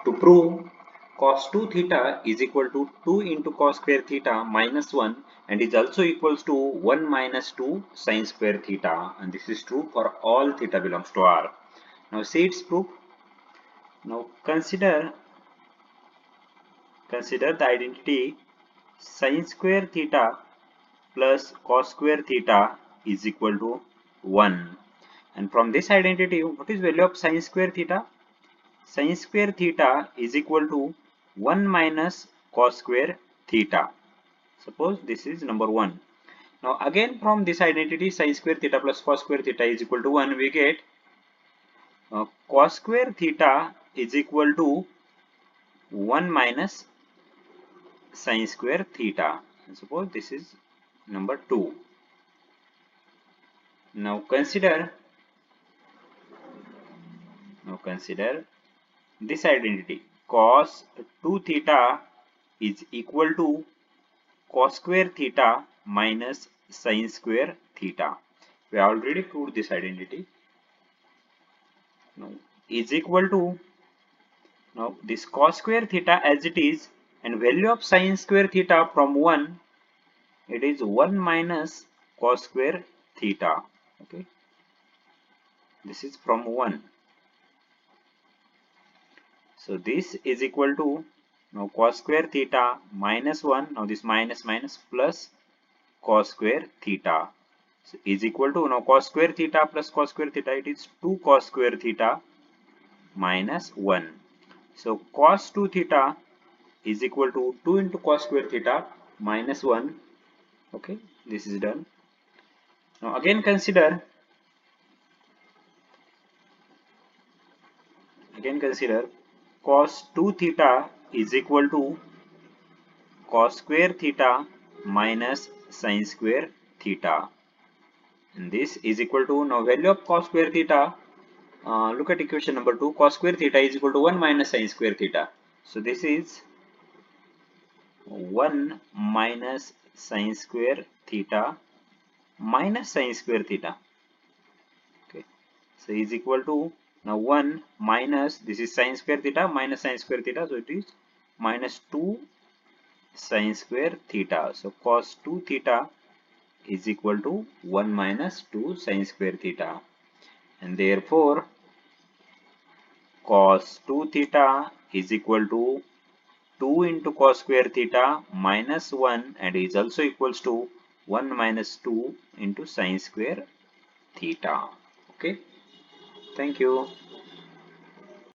To prove cos 2 theta is equal to 2 into cos square theta minus 1 and is also equals to 1 minus 2 sin square theta, and this is true for all theta belongs to R. Now see its proof. Now consider the identity sin square theta plus cos square theta is equal to 1. And from this identity, what is value of sin square theta? Sin square theta is equal to 1 minus cos square theta. Suppose this is number 1. Now again from this identity sin square theta plus cos square theta is equal to 1, we get cos square theta is equal to 1 minus sin square theta. And suppose this is number 2. Now consider this identity cos 2 theta is equal to cos square theta minus sin square theta. We have already proved this identity. Now is equal to, now this cos square theta as it is, and value of sin square theta from 1, it is 1 minus cos square theta. Okay, this is from 1. So this is equal to, now cos square theta minus 1, now this minus minus plus cos square theta, so is equal to, now cos square theta plus cos square theta, it is 2 cos square theta minus 1. So cos 2 theta is equal to 2 into cos square theta minus 1. Okay, this is done. Now again consider cos 2 theta is equal to cos square theta minus sin square theta, and this is equal to, now value of cos square theta, look at equation number 2, cos square theta is equal to 1 minus sin square theta. So this is 1 minus sin square theta minus sin square theta. Okay, so is equal to, now 1 minus, this is sin square theta minus sin square theta, so it is minus 2 sin square theta. So cos 2 theta is equal to 1 minus 2 sin square theta, and therefore cos 2 theta is equal to 2 into cos square theta minus 1, and is also equals to 1 minus 2 into sin square theta. Okay, thank you.